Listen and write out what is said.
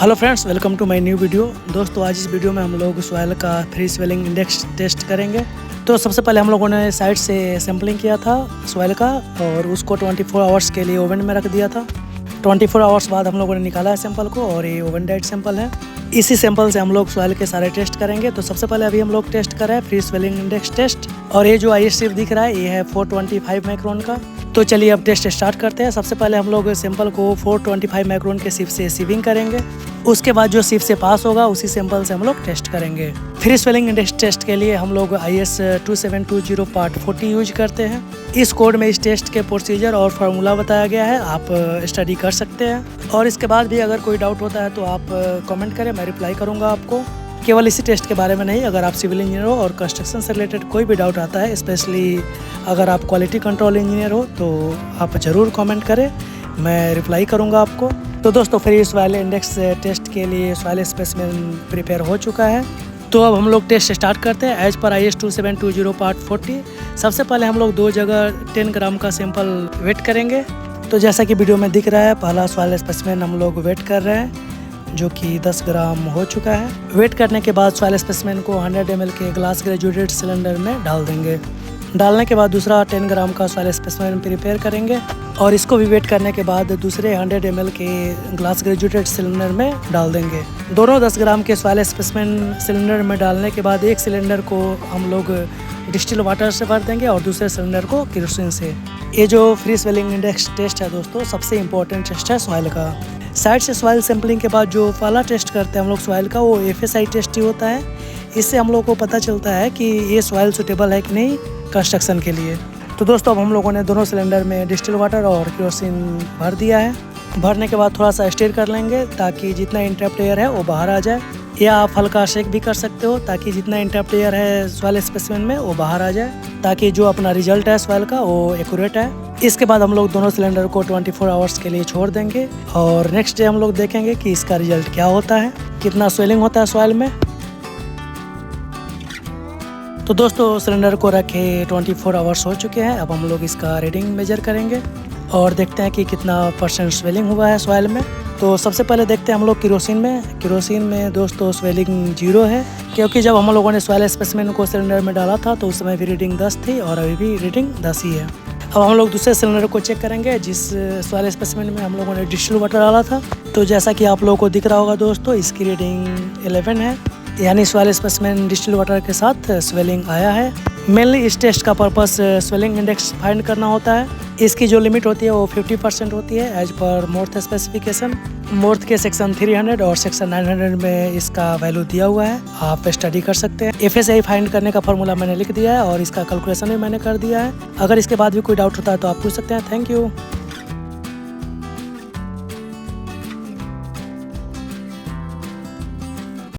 Hello friends, welcome to my new video. दोस्तों, आज इस वीडियो में हम लोग सॉइल का फ्री स्वेलिंग इंडेक्स टेस्ट करेंगे। तो सबसे पहले हम लोगों ने साइट से सैम्पलिंग किया था सॉइल का और उसको 24 आवर्स के लिए ओवन में रख दिया था। 24 आवर्स बाद हम लोगों ने निकाला है सैंपल को और ये ओवन डाइट सैंपल है। इसी सैंपल से हम लोग सॉइल के सारे टेस्ट करेंगे। तो सबसे पहले अभी हम लोग टेस्ट कर रहे हैं फ्री स्वेलिंग इंडेक्स टेस्ट, और ये जो आई स्ट्रिप दिख रहा है ये है 425 माइक्रोन का। तो चलिए अब टेस्ट स्टार्ट करते हैं। सबसे पहले हम लोग सैंपल को 425 माइक्रोन के सिप से सीविंग करेंगे। उसके बाद जो सिप से पास होगा उसी सैंपल से हम लोग टेस्ट करेंगे। फ्री स्वेलिंग इंडेक्स टेस्ट के लिए हम लोग IS 2720 पार्ट 40 यूज करते हैं। इस कोड में इस टेस्ट के प्रोसीजर और फार्मूला बताया गया है, आप स्टडी कर सकते हैं। और इसके बाद भी अगर कोई डाउट होता है तो आप कमेंट करें, मैं रिप्लाई करूँगा आपको। केवल इसी टेस्ट के बारे में नहीं, अगर आप सिविल इंजीनियर हो और कंस्ट्रक्शन से रिलेटेड कोई भी डाउट आता है, स्पेशली अगर आप क्वालिटी कंट्रोल इंजीनियर हो, तो आप ज़रूर कमेंट करें, मैं रिप्लाई करूंगा आपको। तो दोस्तों, फ्री सॉइल इंडेक्स टेस्ट के लिए सॉइल स्पेसिमेन प्रिपेयर हो चुका है। तो अब हम लोग टेस्ट स्टार्ट करते हैं एज पर IS 2720 पार्ट 40। सबसे पहले हम लोग दो जगह 10 ग्राम का सैंपल वेट करेंगे। तो जैसा कि वीडियो में दिख रहा है, पहला सॉइल स्पेसिमेन हम लोग वेट कर रहे हैं जो कि 10 ग्राम हो चुका है। वेट करने के बाद सॉइल स्पेसिमेन को 100 ml के ग्लास ग्रेजुएटेड सिलेंडर में डाल देंगे। डालने के बाद दूसरा 10 ग्राम का सॉइल स्पेसिमेन प्रिपेयर करेंगे और इसको भी वेट करने के बाद दूसरे 100 ml के ग्लास ग्रेजुएटेड सिलेंडर में डाल देंगे। दोनों 10 ग्राम के सॉइल स्पेसिमेन सिलेंडर में डालने के बाद एक सिलेंडर को हम लोग डिस्टिल वाटर से भर देंगे और दूसरे सिलेंडर को केरोसिन से। ये जो फ्री स्वेलिंग इंडेक्स टेस्ट है दोस्तों, सबसे इम्पोर्टेंट टेस्ट है सॉइल का। साइड से सॉइल सैम्पलिंग के बाद जो पहला टेस्ट करते हैं हम लोग सॉइल का, वो FSI टेस्ट ही होता है। इससे हम लोग को पता चलता है कि ये सॉइल सुटेबल है कि नहीं कंस्ट्रक्शन के लिए। तो दोस्तों, अब हम लोगों ने दोनों सिलेंडर में डिस्टिल वाटर और केरोसिन भर दिया है। भरने के बाद थोड़ा सा स्टीर कर लेंगे ताकि जितना इंटरप्ट एयर है वो बाहर आ जाए, या आप हल्का शेक भी कर सकते हो ताकि जितना इंटरप्ट एयर है सॉइल स्पेसिमेन में वो बाहर आ जाए, ताकि जो अपना रिजल्ट है सॉइल का वो एक्यूरेट है। इसके बाद हम लोग दोनों सिलेंडर को 24 आवर्स के लिए छोड़ देंगे और नेक्स्ट डे हम लोग देखेंगे कि इसका रिजल्ट क्या होता है, कितना स्वेलिंग होता है सॉइल में। तो दोस्तों, सिलेंडर को रखे 24 आवर्स हो चुके हैं। अब हम लोग इसका रीडिंग मेजर करेंगे और देखते हैं कि कितना % स्वेलिंग हुआ है सॉइल में। तो सबसे पहले देखते हैं हम लोग केरोसिन में दोस्तों स्वेलिंग 0 है, क्योंकि जब हम लोगों ने सॉइल स्पेसिमेन को सिलेंडर में डाला था तो उस समय भी रीडिंग 10 थी और अभी भी रीडिंग 10 ही है। अब हम लोग दूसरे सिलेंडर को चेक करेंगे जिस सॉइल स्पेसिमेन में हम लोगों ने डिस्टिल वाटर डाला था। तो जैसा कि आप लोगों को दिख रहा होगा दोस्तों, इसकी रीडिंग 11 है, यानी सॉइल स्पेसिमेन डिस्टिल वाटर के साथ स्वेलिंग आया है। मेनली इस टेस्ट का पर्पस स्वेलिंग इंडेक्स फाइंड करना होता है। इसकी जो लिमिट होती है वो 50% होती है एज पर मोर्थ स्पेसिफिकेशन। मोर्थ के सेक्शन 300 और सेक्शन 900 में इसका वैल्यू दिया हुआ है, आप स्टडी कर सकते हैं। FSI फाइंड करने का फॉर्मूला मैंने लिख दिया है और इसका कैलकुलेशन भी मैंने कर दिया है। अगर इसके बाद भी कोई डाउट होता है तो आप पूछ सकते हैं। Thank you.